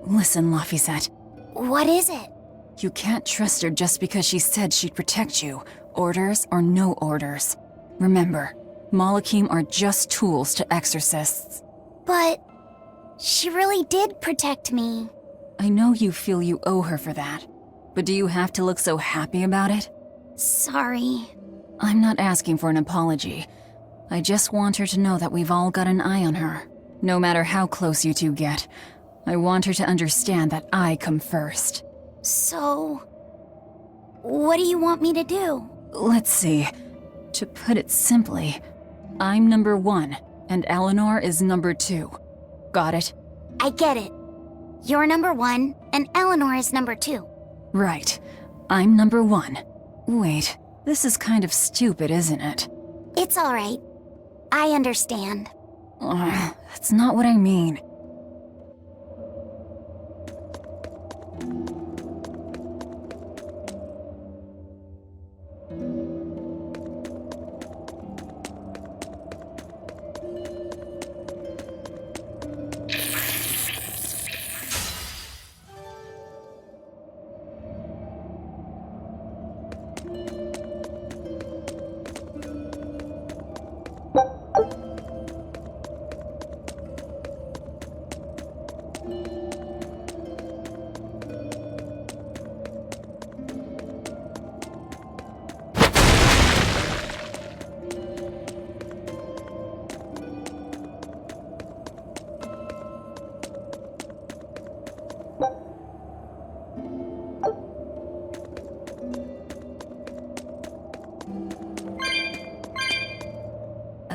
Listen, Laphicet. What is it? You can't trust her just because she said she'd protect you, orders or no orders. Remember, Malakim are just tools to exorcists. But she really did protect me. I know you feel you owe her for that, but do you have to look so happy about it? Sorry. I'm not asking for an apology. I just want her to know that we've all got an eye on her. No matter how close you two get, I want her to understand that I come first. So, what do you want me to do? Let's see. To put it simply, I'm number 1, and Eleanor is number 2. Got it? I get it. You're number 1, and Eleanor is number 2. Right. I'm number 1. Wait, this is kind of stupid, isn't it? It's alright. I understand. That's not what I mean.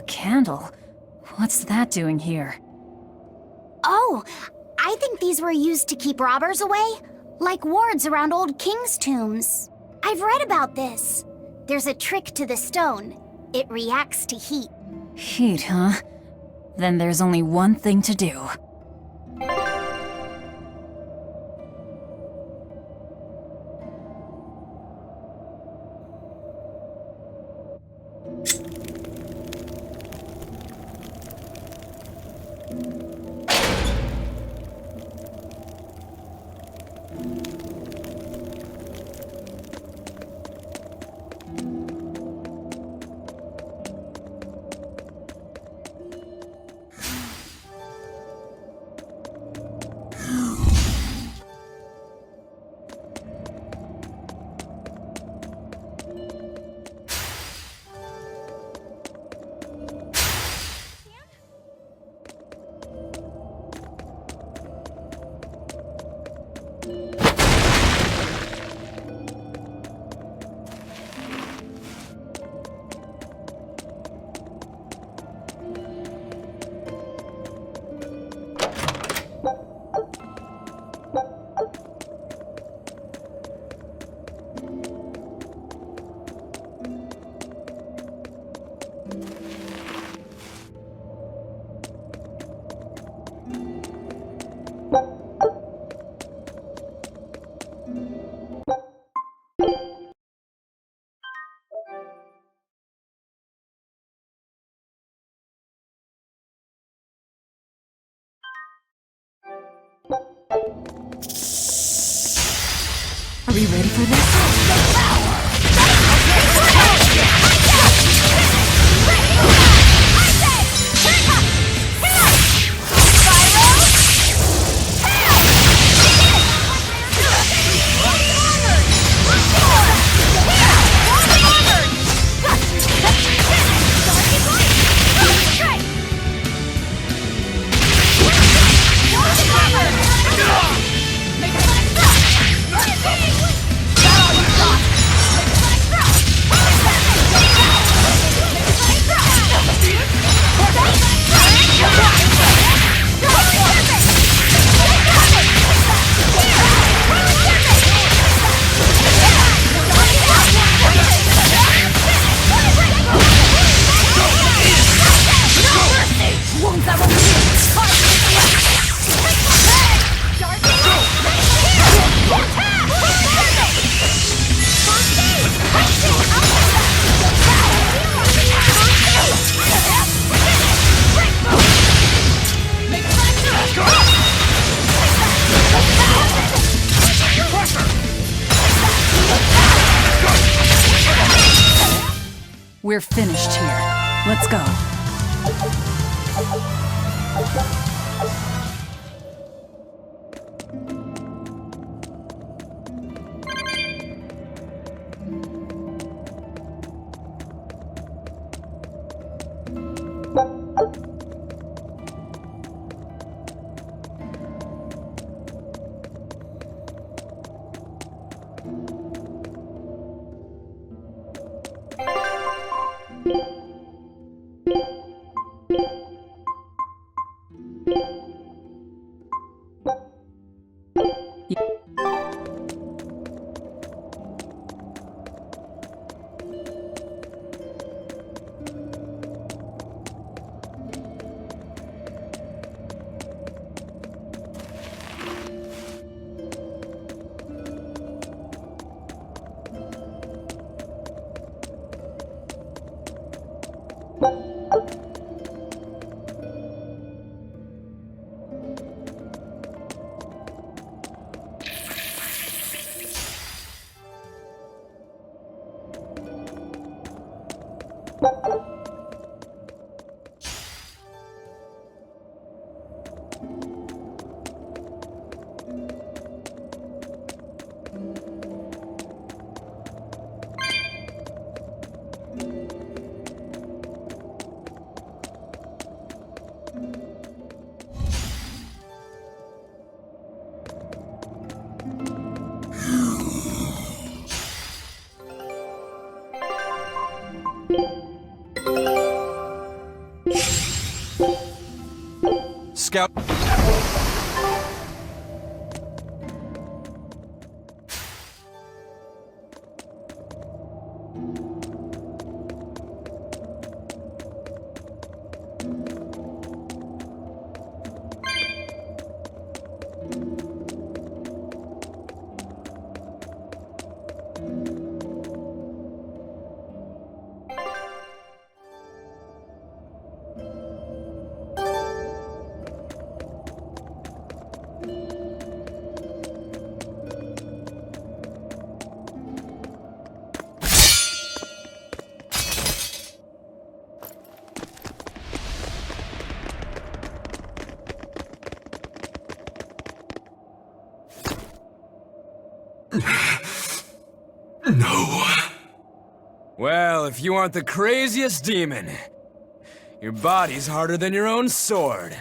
Candle? What's that doing here? Oh, I think these were used to keep robbers away, like wards around old kings' tombs. I've read about this. There's a trick to the stone. It reacts to heat. Heat, huh? Then there's only one thing to do. Are we ready for this? We're finished here. Let's go. Scout. No. Well, if you aren't the craziest demon, your body's harder than your own sword.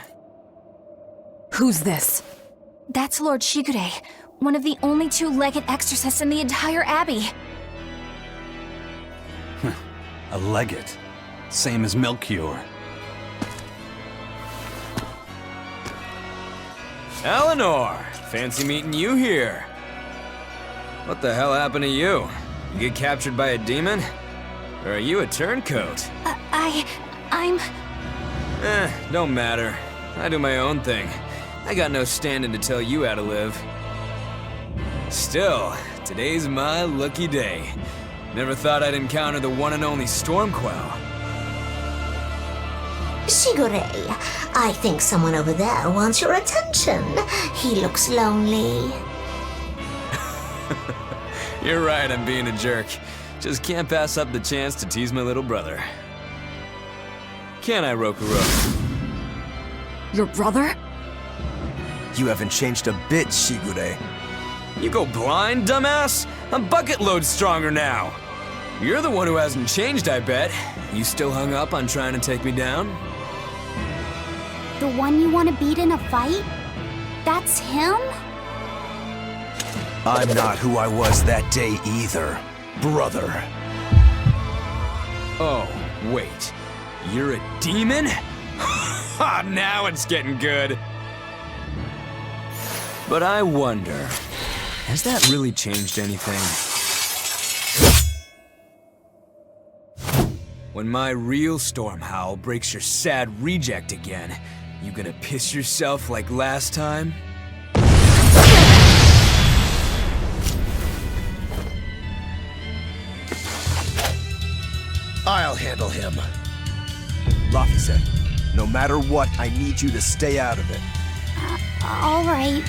Who's this? That's Lord Shigure, one of the only two legate exorcists in the entire abbey. A legate. Same as Melchior. Eleanor, fancy meeting you here. What the hell happened to you? You get captured by a demon? Or are you a turncoat? I'm... Don't matter. I do my own thing. I got no standing to tell you how to live. Still, today's my lucky day. Never thought I'd encounter the one and only Stormquell. Shigure, I think someone over there wants your attention. He looks lonely. You're right, I'm being a jerk. Just can't pass up the chance to tease my little brother. Can I, Rokuro? Your brother? You haven't changed a bit, Shigure. You go blind, dumbass? I'm bucket load stronger now. You're the one who hasn't changed, I bet. You still hung up on trying to take me down? The one you want to beat in a fight? That's him? I'm not who I was that day either, brother. Oh, wait. You're a demon? Ha! Now it's getting good. But I wonder, has that really changed anything? When my real storm howl breaks your sad reject again, you gonna piss yourself like last time? I'll handle him. Luffy said, no matter what, I need you to stay out of it. All right.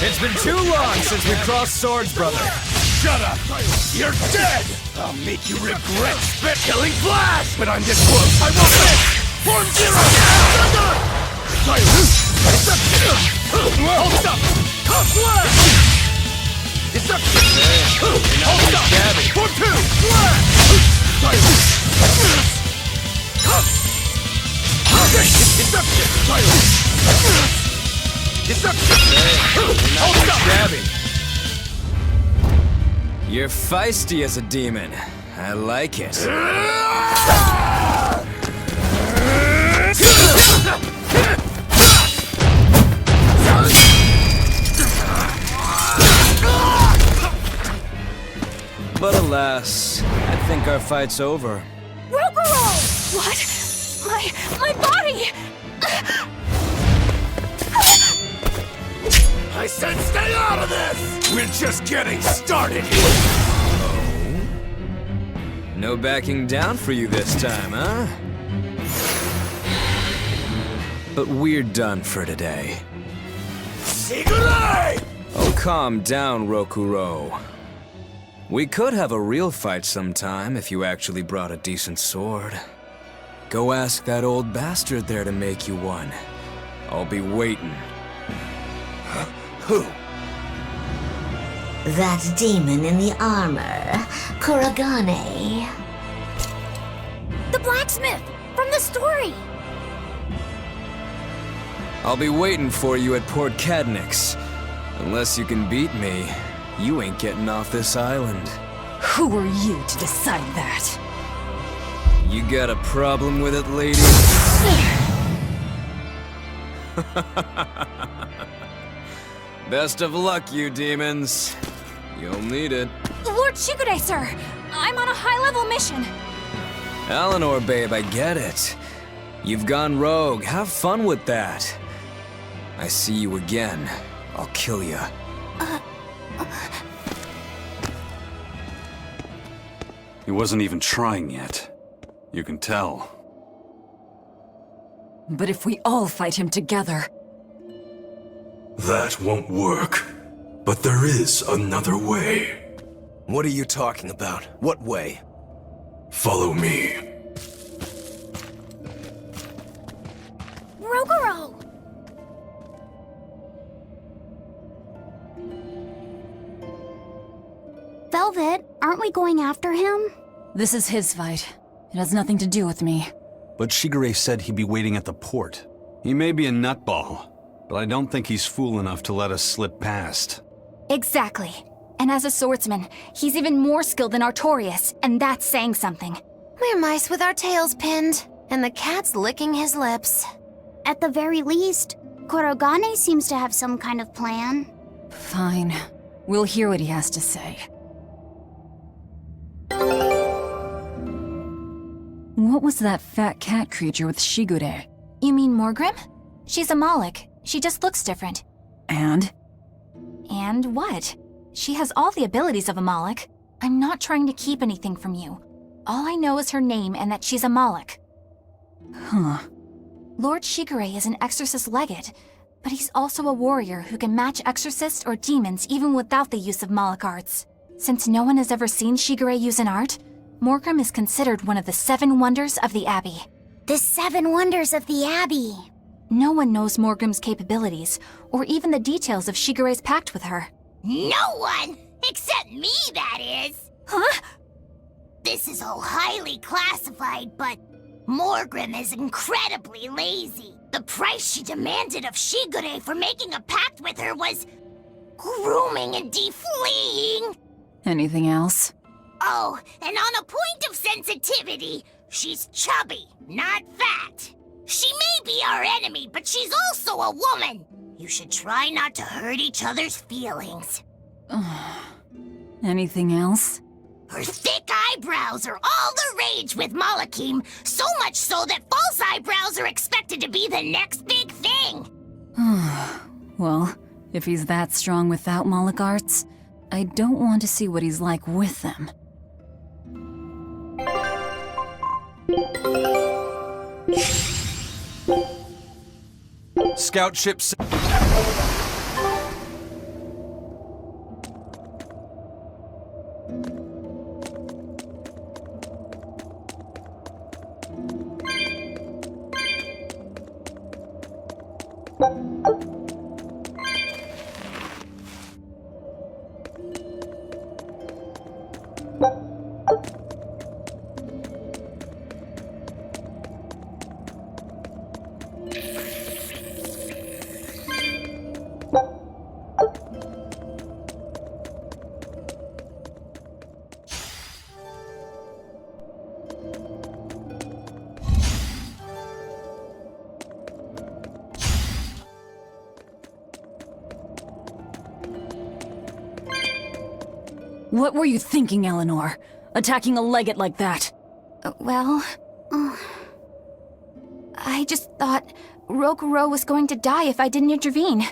It's been too long since we crossed swords, brother. Shut up! You're dead! I'll make you regret spit-killing Flash! But I'm this close, I won't miss! Form Zero! Hold up! Flash! Deception! Hold up! Form 2! Flash! You're feisty as a demon. I like it. But alas, I think our fight's over. Rokuro! What? My body! I said stay out of this! We're just getting started! No backing down for you this time, huh? But we're done for today. Shigure! Oh, calm down, Rokuro. We could have a real fight sometime if you actually brought a decent sword. Go ask that old bastard there to make you one. I'll be waiting. Who? That demon in the armor, Kuragane. The blacksmith from the story. I'll be waiting for you at Port Cadnix. Unless you can beat me, you ain't getting off this island. Who are you to decide that? You got a problem with it, lady? Best of luck, you demons. You'll need it. Lord Shigure, sir! I'm on a high-level mission. Eleanor, babe, I get it. You've gone rogue. Have fun with that. I see you again. I'll kill you. He wasn't even trying yet. You can tell. But if we all fight him together... That won't work. But there is another way. What are you talking about? What way? Follow me. Rokuro! Velvet, aren't we going after him? This is his fight. It has nothing to do with me. But Shigure said he'd be waiting at the port. He may be a nutball, but I don't think he's fool enough to let us slip past. Exactly. And as a swordsman, he's even more skilled than Artorias, and that's saying something. We're mice with our tails pinned, and the cat's licking his lips. At the very least, Kurogane seems to have some kind of plan. Fine. We'll hear what he has to say. What was that fat cat creature with Shigure? You mean Morgrim? She's a Moloch. She just looks different. And? And what? She has all the abilities of a Moloch. I'm not trying to keep anything from you. All I know is her name and that she's a Moloch. Huh. Lord Shigure is an exorcist legate, But he's also a warrior who can match exorcists or demons even without the use of Moloch arts. Since no one has ever seen Shigure use an art, Morgrim is considered one of the 7 wonders of the Abbey. The 7 wonders of the Abbey. No one knows Morgrim's capabilities, or even the details of Shigure's pact with her. No one! Except me, that is! Huh? This is all highly classified, but Morgrim is incredibly lazy. The price she demanded of Shigure for making a pact with her was grooming and defleeing. Anything else? Oh, and on a point of sensitivity, she's chubby, not fat. She may be our enemy, but she's also a woman. You should try not to hurt each other's feelings. Anything else? Her thick eyebrows are all the rage with Malakim, so much so that false eyebrows are expected to be the next big thing. Well, if he's that strong without Moloch arts, I don't want to see what he's like with them. Scout ship. What were you thinking, Eleanor? Attacking a legate like that? Well... I just thought Rokuro was going to die if I didn't intervene.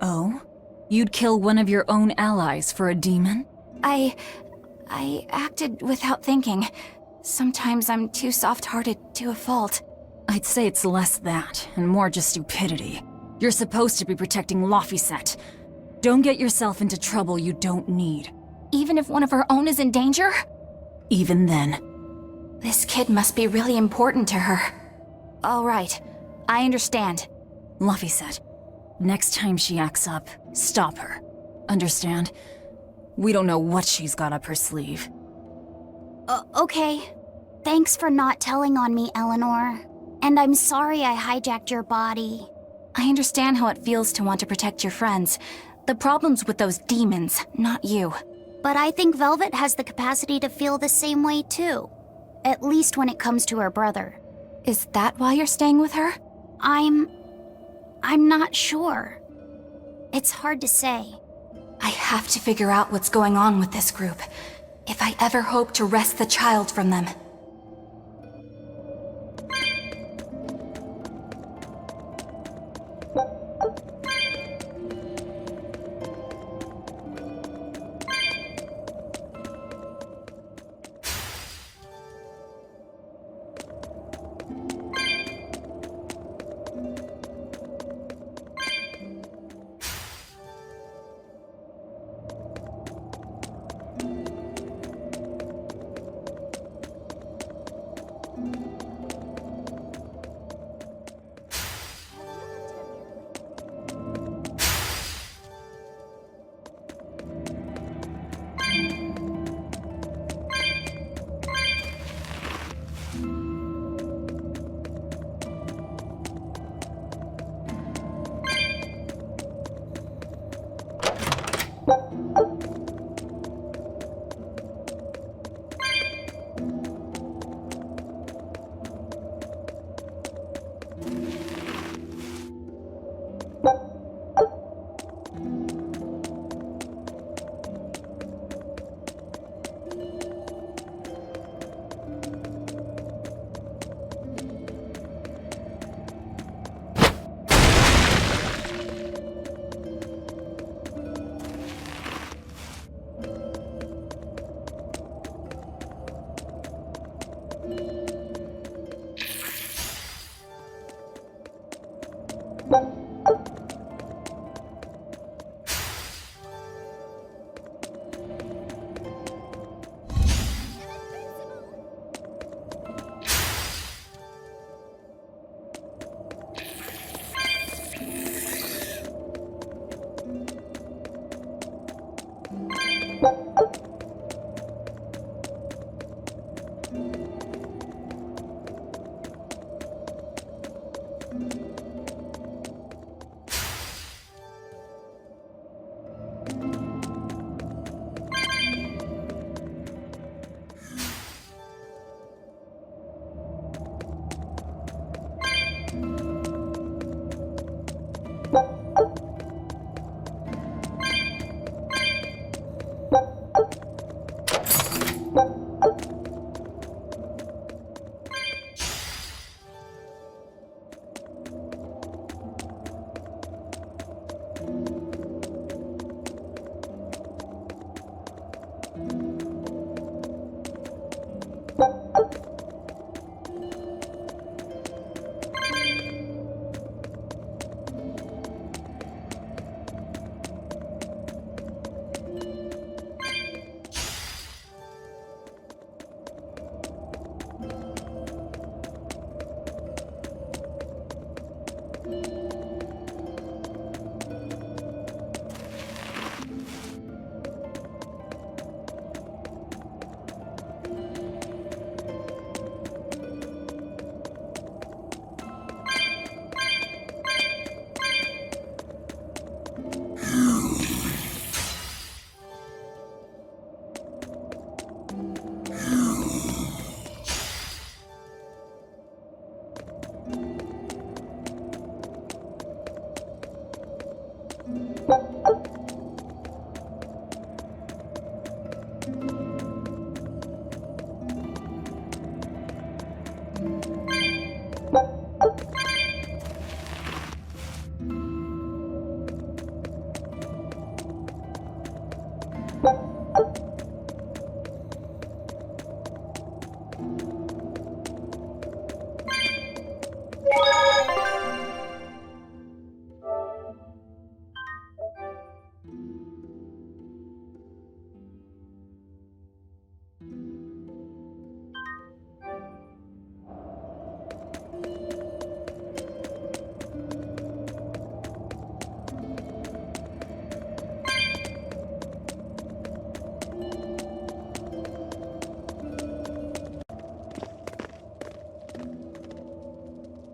Oh? You'd kill one of your own allies for a demon? I acted without thinking. Sometimes I'm too soft-hearted to a fault. I'd say it's less that, and more just stupidity. You're supposed to be protecting Laphicet. Don't get yourself into trouble you don't need. Even if one of her own is in danger? Even then. This kid must be really important to her. All right, I understand. Laphicet, next time she acts up, stop her. Understand? We don't know what she's got up her sleeve. Okay. Thanks for not telling on me, Eleanor. And I'm sorry I hijacked your body. I understand how it feels to want to protect your friends. The problem's with those demons, not you. But I think Velvet has the capacity to feel the same way too. At least when it comes to her brother. Is that why you're staying with her? I'm not sure. It's hard to say. I have to figure out what's going on with this group, if I ever hope to wrest the child from them.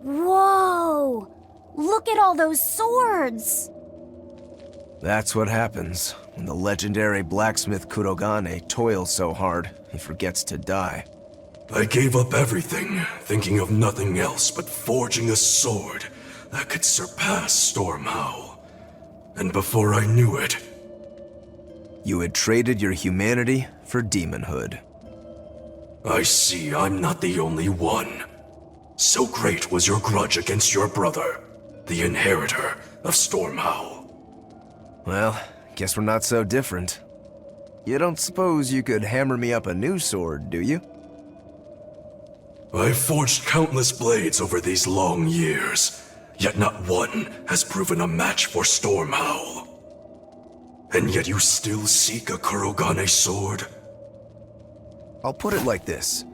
Whoa! Look at all those swords! That's what happens when the legendary blacksmith Kurogane toils so hard, he forgets to die. I gave up everything, thinking of nothing else but forging a sword that could surpass Stormhowl. And before I knew it... You had traded your humanity for demonhood. I see I'm not the only one. So great was your grudge against your brother, the inheritor of Stormhowl. Well, guess we're not so different. You don't suppose you could hammer me up a new sword, do you? I've forged countless blades over these long years, yet not one has proven a match for Stormhowl. And yet you still seek a Kurogane sword? I'll put it like this.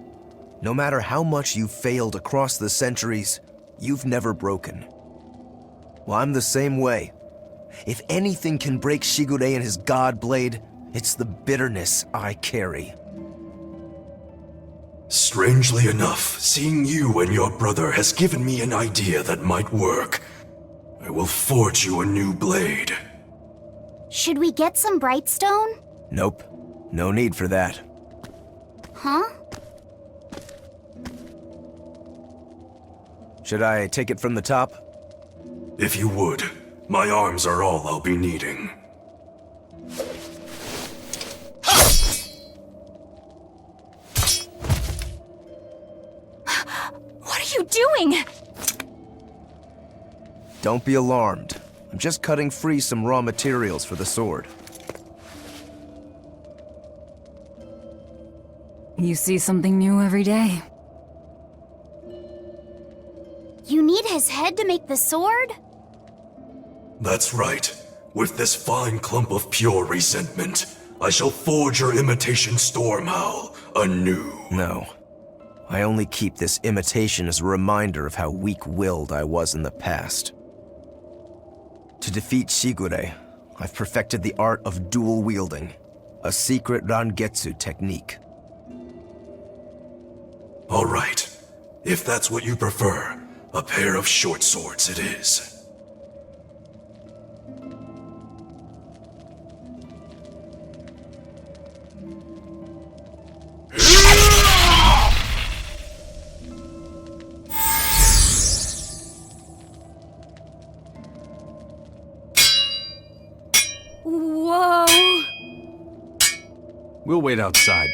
No matter how much you've failed across the centuries, you've never broken. Well, I'm the same way. If anything can break Shigure and his god blade, it's the bitterness I carry. Strangely enough, seeing you and your brother has given me an idea that might work. I will forge you a new blade. Should we get some Brightstone? Nope. No need for that. Huh? Should I take it from the top? If you would. My arms are all I'll be needing. What are you doing? Don't be alarmed. I'm just cutting free some raw materials for the sword. You see something new every day. You need his head to make the sword? That's right. With this fine clump of pure resentment, I shall forge your imitation Stormhowl anew. No. I only keep this imitation as a reminder of how weak-willed I was in the past. To defeat Shigure, I've perfected the art of dual wielding, a secret Rangetsu technique. All right. If that's what you prefer, a pair of short swords it is. Whoa! We'll wait outside.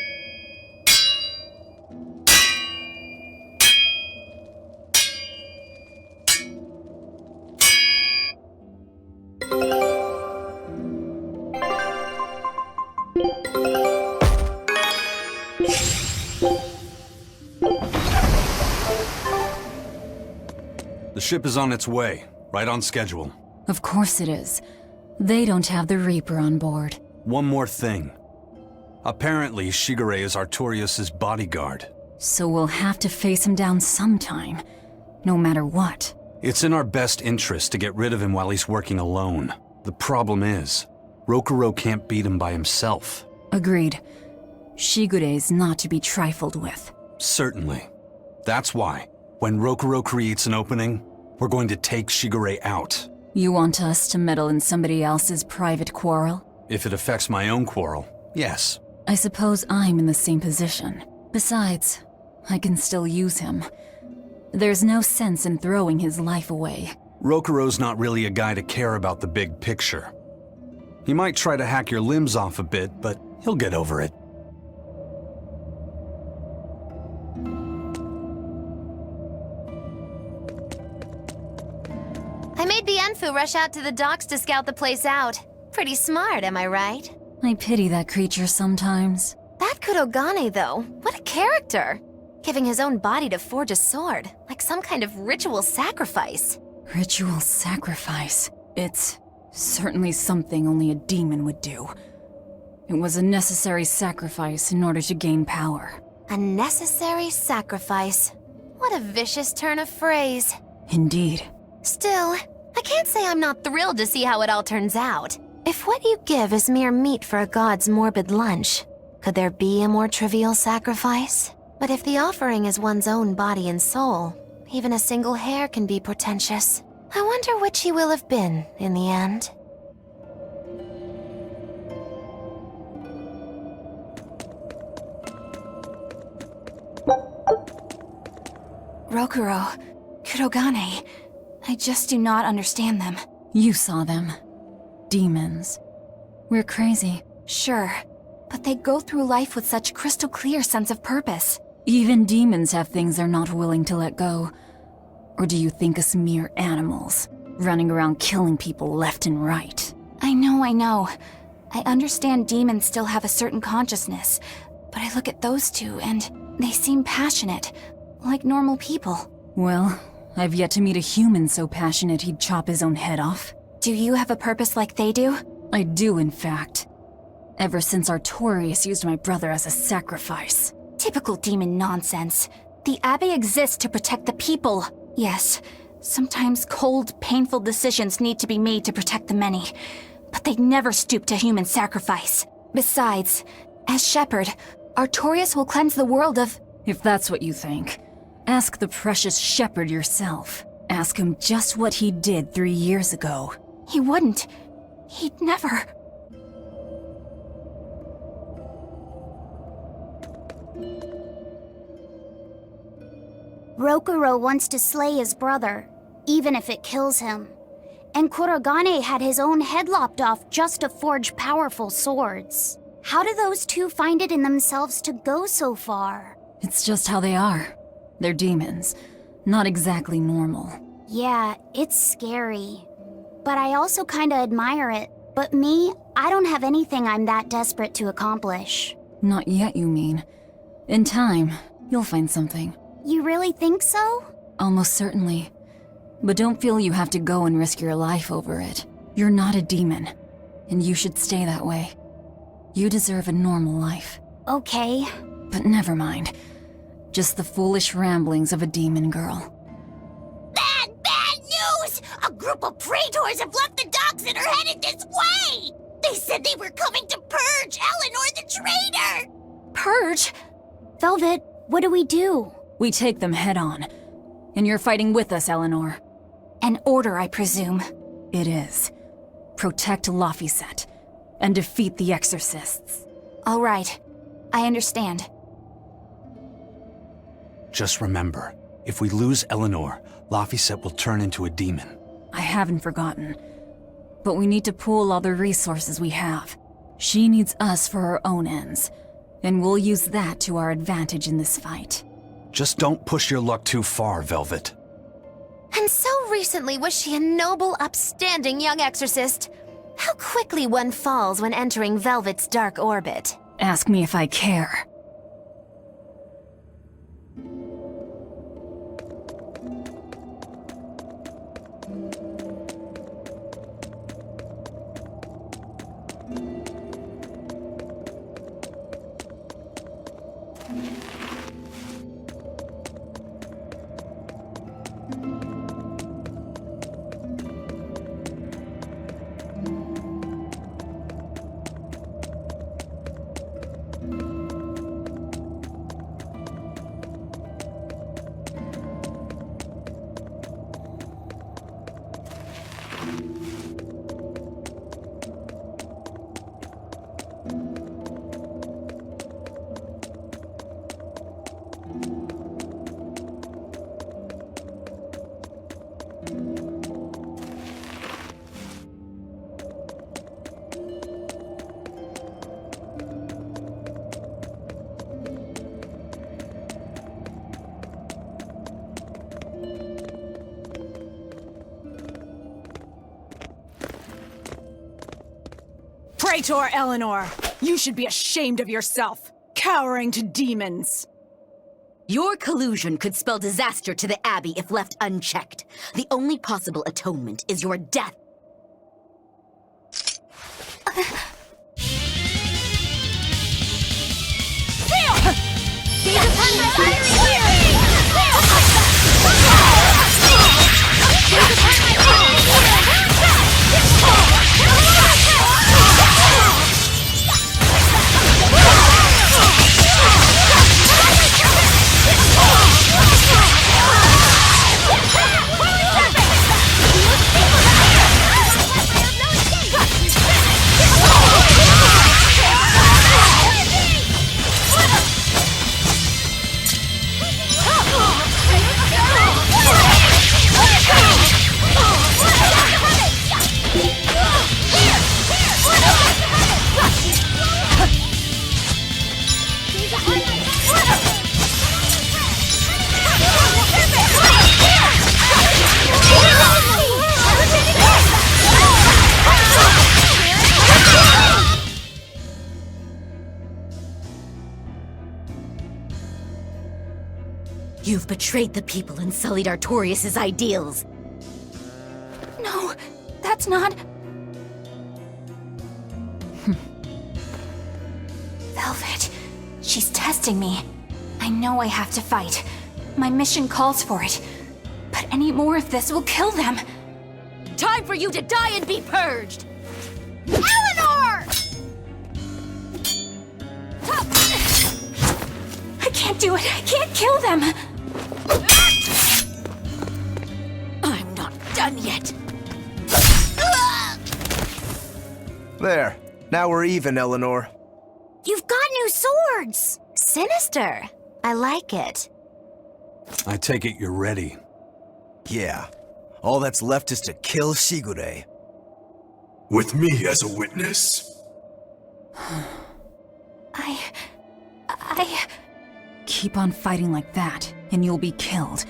ship is on its way, right on schedule. Of course it is. They don't have the Reaper on board. One more thing. Apparently, Shigure is Artorias' bodyguard. So we'll have to face him down sometime, no matter what. It's in our best interest to get rid of him while he's working alone. The problem is, Rokuro can't beat him by himself. Agreed. Shigure is not to be trifled with. Certainly. That's why, when Rokuro creates an opening, we're going to take Shigure out. You want us to meddle in somebody else's private quarrel? If it affects my own quarrel, yes. I suppose I'm in the same position. Besides, I can still use him. There's no sense in throwing his life away. Rokuro's not really a guy to care about the big picture. He might try to hack your limbs off a bit, but he'll get over it. I made Bienfu rush out to the docks to scout the place out. Pretty smart, am I right? I pity that creature sometimes. That Kurogane, though, what a character! Giving his own body to forge a sword, like some kind of ritual sacrifice. Ritual sacrifice. It's certainly something only a demon would do. It was a necessary sacrifice in order to gain power. A necessary sacrifice. What a vicious turn of phrase. Indeed. Still, I can't say I'm not thrilled to see how it all turns out. If what you give is mere meat for a god's morbid lunch, could there be a more trivial sacrifice? But if the offering is one's own body and soul, even a single hair can be portentous. I wonder which he will have been in the end. Rokuro, Kurogane, I just do not understand them. You saw them. Demons. We're crazy. Sure, but they go through life with such crystal clear sense of purpose. Even demons have things they're not willing to let go. Or do you think us mere animals, running around killing people left and right? I know. I understand demons still have a certain consciousness, but I look at those two and they seem passionate, like normal people. Well, I've yet to meet a human so passionate he'd chop his own head off. Do you have a purpose like they do? I do, in fact. Ever since Artorias used my brother as a sacrifice. Typical demon nonsense. The Abbey exists to protect the people. Yes, sometimes cold, painful decisions need to be made to protect the many, but they never stoop to human sacrifice. Besides, as shepherd, Artorias will cleanse the world of... If that's what you think, ask the precious shepherd yourself. Ask him just what he did 3 years ago. He wouldn't. He'd never... Rokuro wants to slay his brother, even if it kills him. And Kurogane had his own head lopped off just to forge powerful swords. How do those two find it in themselves to go so far? It's just how they are. They're demons. Not exactly normal. Yeah, it's scary. But I also kinda admire it. But me, I don't have anything I'm that desperate to accomplish. Not yet, you mean. In time, you'll find something. You really think so? Almost certainly. But don't feel you have to go and risk your life over it. You're not a demon, and you should stay that way. You deserve a normal life. Okay. But never mind. Just the foolish ramblings of a demon girl. Bad news! A group of praetors have left the docks and are headed this way! They said they were coming to purge Eleanor the traitor! Purge? Velvet, what do we do? We take them head on. And you're fighting with us, Eleanor. An order, I presume. It is. Protect Laphicet and defeat the exorcists. All right. I understand. Just remember, if we lose Eleanor, Laphicet will turn into a demon. I haven't forgotten. But we need to pool all the resources we have. She needs us for her own ends. And we'll use that to our advantage in this fight. Just don't push your luck too far, Velvet. And so recently was she a noble, upstanding young exorcist. How quickly one falls when entering Velvet's dark orbit. Ask me if I care. Traitor Eleanor! You should be ashamed of yourself, cowering to demons. Your collusion could spell disaster to the Abbey if left unchecked. The only possible atonement is your death. You've betrayed the people and sullied Artorius' ideals. No, that's not... Velvet, she's testing me. I know I have to fight. My mission calls for it. But any more of this will kill them. Time for you to die and be purged! Eleanor! I can't do it. I can't kill them. I'm not done yet. There. Now we're even, Eleanor. You've got new swords! Sinister. I like it. I take it you're ready. Yeah. All that's left is to kill Shigure. With me as a witness. I... Keep on fighting like that, and you'll be killed.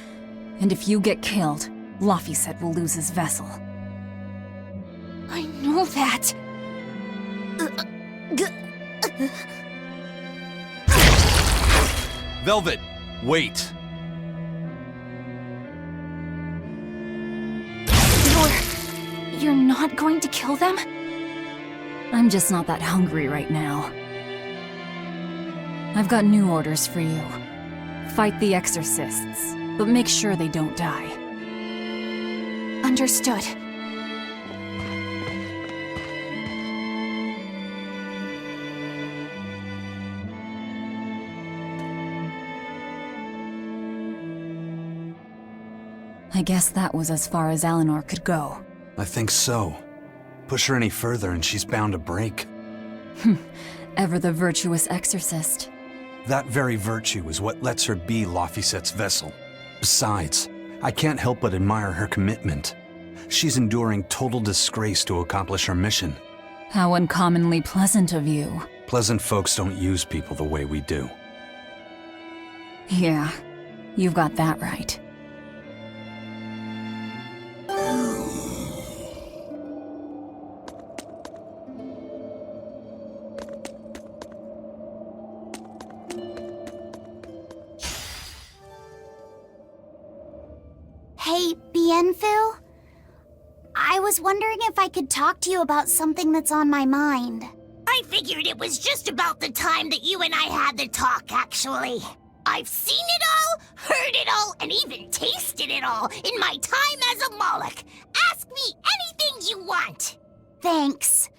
And if you get killed, Laphicet will lose his vessel. I know that. Velvet, wait. You're not going to kill them? I'm just not that hungry right now. I've got new orders for you. Fight the exorcists, but make sure they don't die. Understood. I guess that was as far as Eleanor could go. I think so. Push her any further and she's bound to break. Ever the virtuous exorcist. That very virtue is what lets her be Laphicet's vessel. Besides, I can't help but admire her commitment. She's enduring total disgrace to accomplish her mission. How uncommonly pleasant of you. Pleasant folks don't use people the way we do. Yeah, you've got that right. Hey, Bienfu? I was wondering if I could talk to you about something that's on my mind. I figured it was just about the time that you and I had the talk, actually. I've seen it all, heard it all, and even tasted it all in my time as a Moloch. Ask me anything you want. Thanks.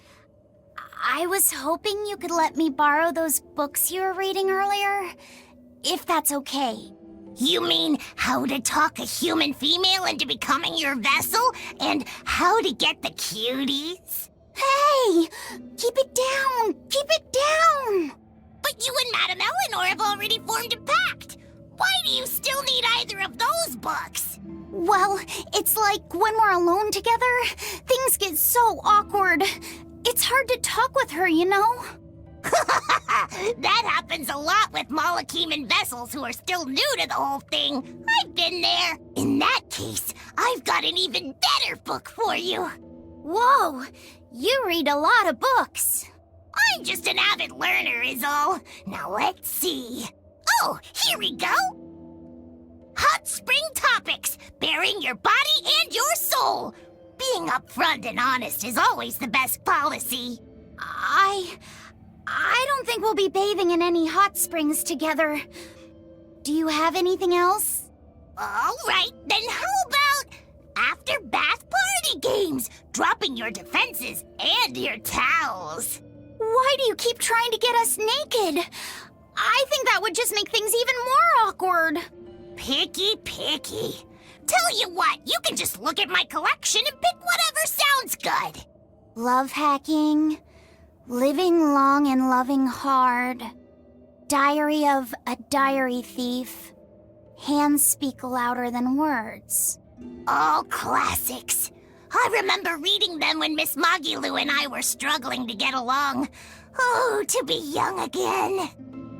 I was hoping you could let me borrow those books you were reading earlier, if that's okay. You mean how to talk a human female into becoming your vessel, and how to get the cuties? Hey! Keep it down! Keep it down! But you and Madame Eleanor have already formed a pact. Why do you still need either of those books? Well, it's like when we're alone together, things get so awkward. It's hard to talk with her, you know? That happens a lot with Malachiman vessels who are still new to the whole thing. I've been there. In that case, I've got an even better book for you. Whoa, you read a lot of books. I'm just an avid learner is all. Now let's see. Oh, here we go. Hot Spring Topics, Bearing Your Body and Your Soul. Being upfront and honest is always the best policy. I don't think we'll be bathing in any hot springs together. Do you have anything else? All right, then how about after bath party games, dropping your defenses and your towels? Why do you keep trying to get us naked? I think that would just make things even more awkward. Picky. Tell you what, you can just look at my collection and pick whatever sounds good. Love hacking, living long and loving hard, diary of a diary thief, hands speak louder than words. All classics. I remember reading them when Miss Magilu and I were struggling to get along. Oh, to be young again.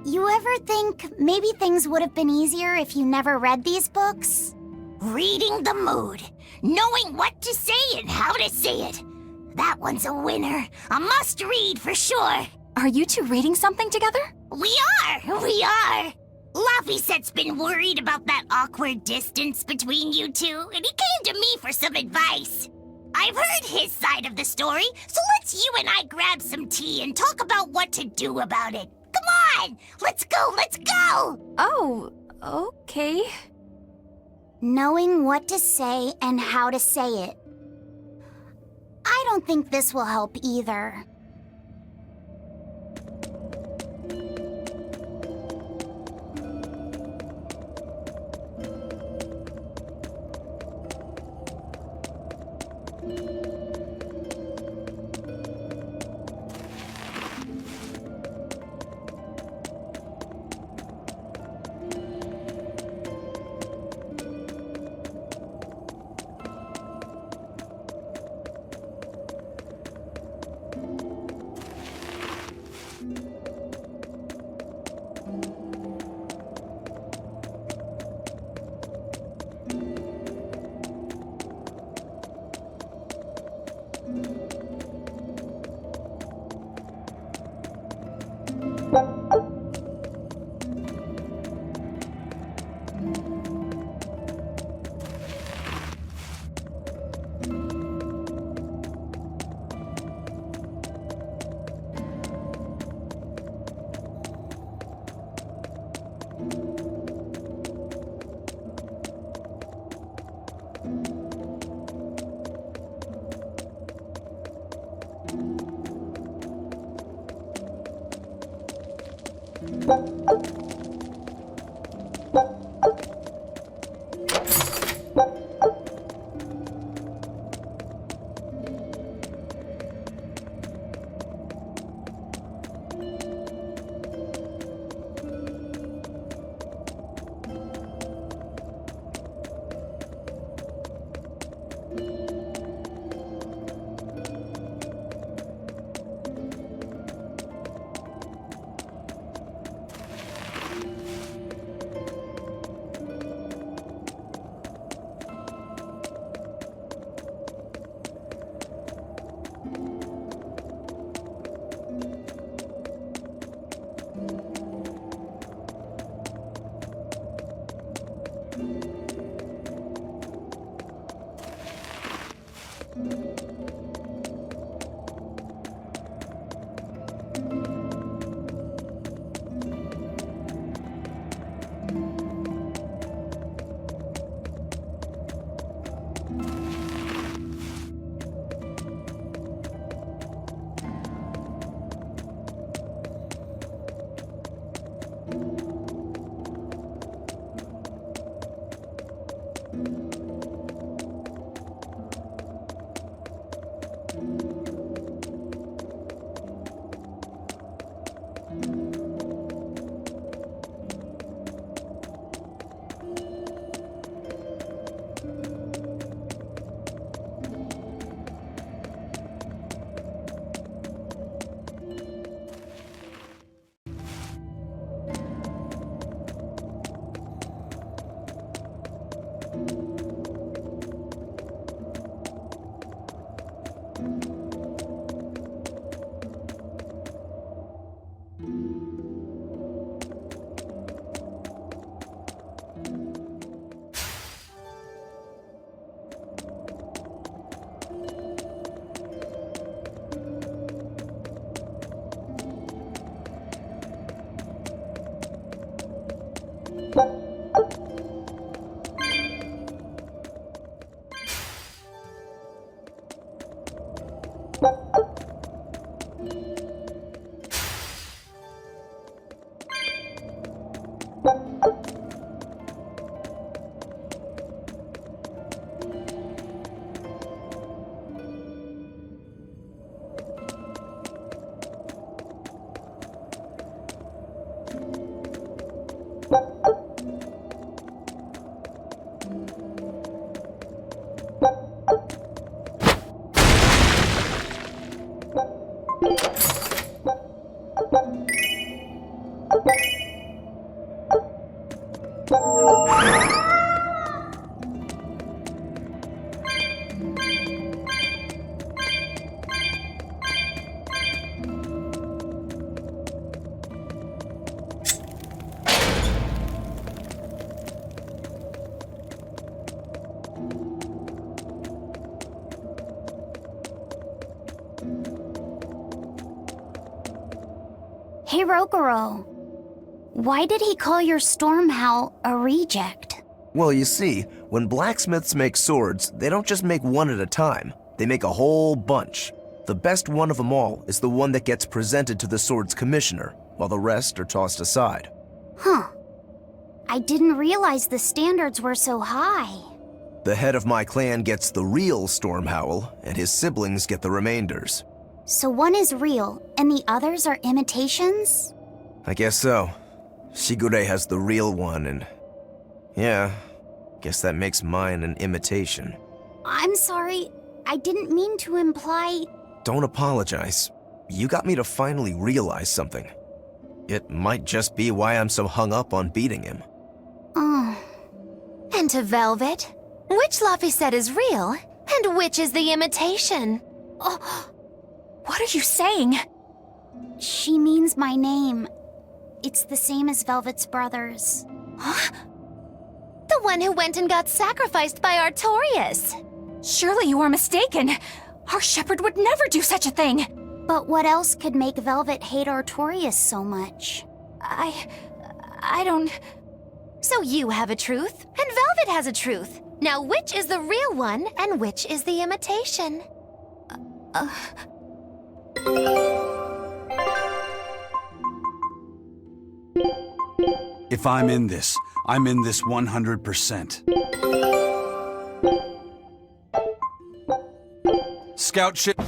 You ever think maybe things would have been easier if you never read these books? Reading the mood, knowing what to say and how to say it. That one's a winner. A must-read for sure. Are you two reading something together? We are. Laffyset's been worried about that awkward distance between you two, and he came to me for some advice. I've heard his side of the story, so let's you and I grab some tea and talk about what to do about it. Come on! Let's go! Oh, okay. Knowing what to say and how to say it. I don't think this will help either. Hey, Rokuro. Why did he call your storm howl a reject? Well, you see, when blacksmiths make swords, they don't just make one at a time. They make a whole bunch. The best one of them all is the one that gets presented to the sword's commissioner, while the rest are tossed aside. Huh. I didn't realize the standards were so high. The head of my clan gets the real storm howl, and his siblings get the remainders. So one is real, and the others are imitations? I guess so. Shigure has the real one, and... yeah, guess that makes mine an imitation. I'm sorry, I didn't mean to imply... Don't apologize. You got me to finally realize something. It might just be why I'm so hung up on beating him. Oh. And to Velvet, which Laphicet is real, and which is the imitation? Oh, what are you saying? She means my name. It's the same as Velvet's brothers. Huh? The one who went and got sacrificed by Artorias. Surely you are mistaken. Our shepherd would never do such a thing. But what else could make Velvet hate Artorias so much? I don't... So you have a truth, and Velvet has a truth. Now which is the real one, and which is the imitation? If I'm in this 100%. Scout ship...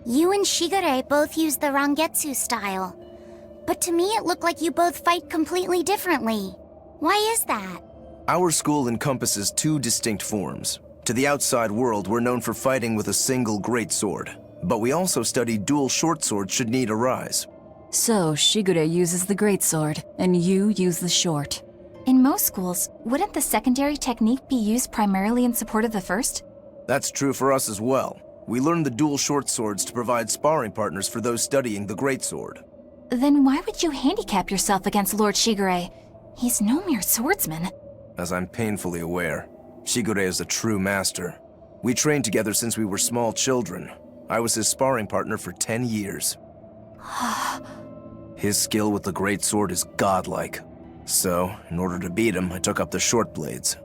You and Shigure both use the Rangetsu style. But to me it looked like you both fight completely differently. Why is that? Our school encompasses two distinct forms. To the outside world, we're known for fighting with a single greatsword. But we also study dual short swords should need arise. So, Shigure uses the greatsword, and you use the short. In most schools, wouldn't the secondary technique be used primarily in support of the first? That's true for us as well. We learn the dual short swords to provide sparring partners for those studying the greatsword. Then why would you handicap yourself against Lord Shigure? He's no mere swordsman. As I'm painfully aware, Shigure is a true master. We trained together since we were small children. I was his sparring partner for 10 years. His skill with the greatsword is godlike. So, in order to beat him, I took up the short blades.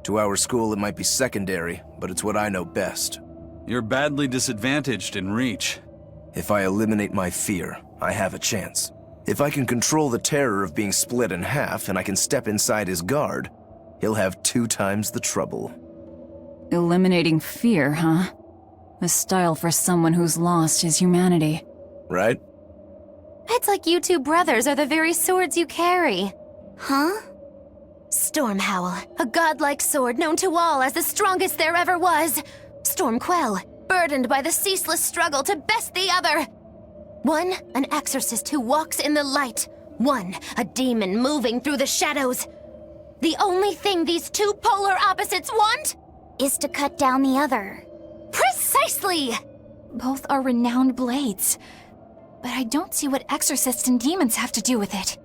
To our school, it might be secondary, but it's what I know best. You're badly disadvantaged in reach. If I eliminate my fear, I have a chance. If I can control the terror of being split in half and I can step inside his guard, he'll have 2 times the trouble. Eliminating fear, huh? A style for someone who's lost his humanity. Right? It's like you two brothers are the very swords you carry. Huh? Stormhowl, a godlike sword known to all as the strongest there ever was. Stormquell, burdened by the ceaseless struggle to best the other. One, an exorcist who walks in the light. One, a demon moving through the shadows. The only thing these two polar opposites want is to cut down the other. Precisely! Both are renowned blades. But I don't see what exorcists and demons have to do with it.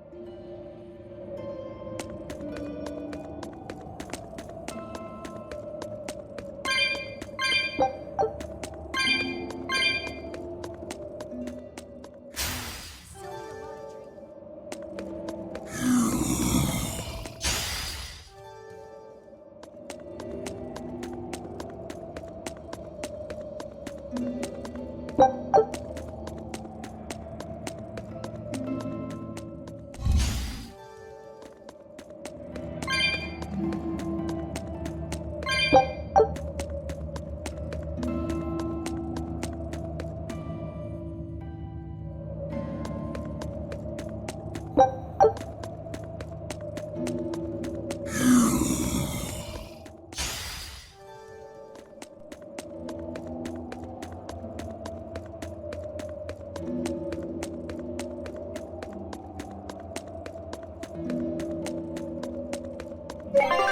Yeah.